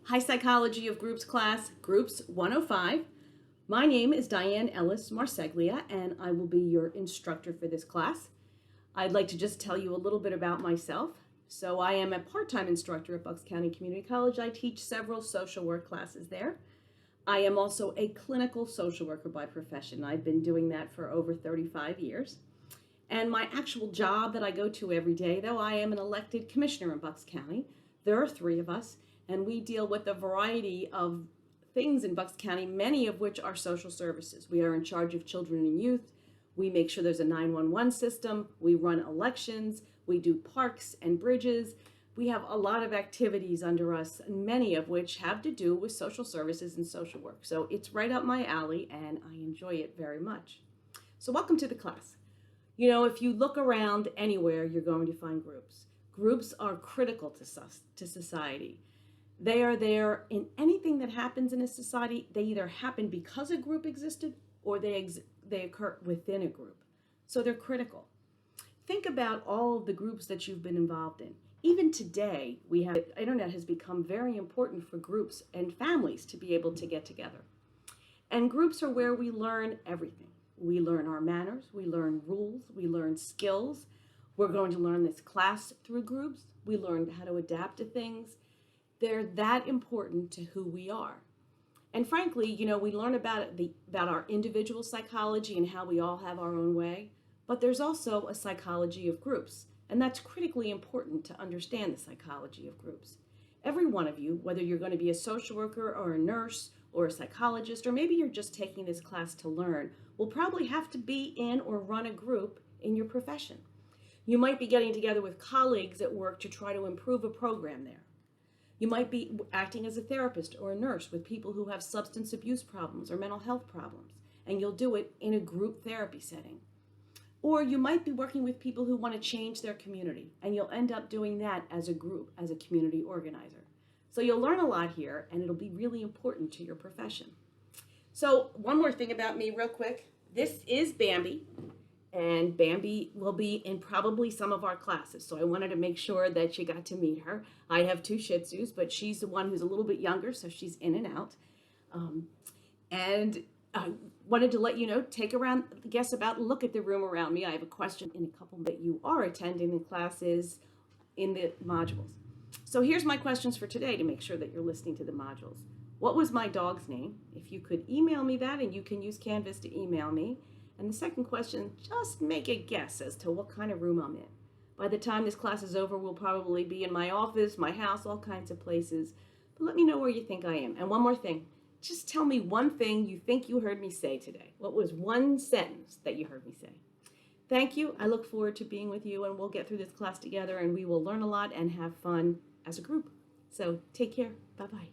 Hi Psychology of Groups class, Groups 105. My name is Diane Ellis Marseglia, and I will be your instructor for this class. I'd like to just tell you a little bit about myself. So I am a part-time instructor at Bucks County Community College. I teach several social work classes there. I am also a clinical social worker by profession. I've been doing that for over 35 years. And my actual job that I go to every day, though, I am an elected commissioner in Bucks County. There are three of us, and we deal with a variety of things in Bucks County, many of which are social services. We are in charge of children and youth. We make sure there's a 911 system. We run elections. We do parks and bridges. We have a lot of activities under us, many of which have to do with social services and social work. So it's right up my alley, and I enjoy it very much. So welcome to the class. You know, if you look around anywhere, you're going to find groups. Groups are critical to society. They are there in anything that happens in a society. They either happen because a group existed or they occur within a group. So they're critical. Think about all of the groups that you've been involved in. Even today, the internet has become very important for groups and families to be able to get together. And groups are where we learn everything. We learn our manners, we learn rules, we learn skills. We're going to learn this class through groups. We learn how to adapt to things. They're that important to who we are. And frankly, you know, we learn about our individual psychology and how we all have our own way, but there's also a psychology of groups, and that's critically important to understand the psychology of groups. Every one of you, whether you're going to be a social worker or a nurse or a psychologist, or maybe you're just taking this class to learn, will probably have to be in or run a group in your profession. You might be getting together with colleagues at work to try to improve a program there. You might be acting as a therapist or a nurse with people who have substance abuse problems or mental health problems, and you'll do it in a group therapy setting. Or you might be working with people who want to change their community, and you'll end up doing that as a group, as a community organizer. So you'll learn a lot here, and it'll be really important to your profession. So one more thing about me real quick. This is Bambi, and Bambi will be in probably some of our classes. So I wanted to make sure that you got to meet her. I have two Shih Tzus, but she's the one who's a little bit younger, so she's in and out. And I wanted to let you know, look at the room around me. I have a question in a couple that you are attending the classes in the modules. So here's my questions for today to make sure that you're listening to the modules. What was my dog's name? If you could email me that, and you can use Canvas to email me. And the second question, just make a guess as to what kind of room I'm in. By the time this class is over, we'll probably be in my office, my house, all kinds of places. But let me know where you think I am. And one more thing, just tell me one thing you think you heard me say today. What was one sentence that you heard me say? Thank you. I look forward to being with you, and we'll get through this class together, and we will learn a lot and have fun as a group. So take care. Bye-bye.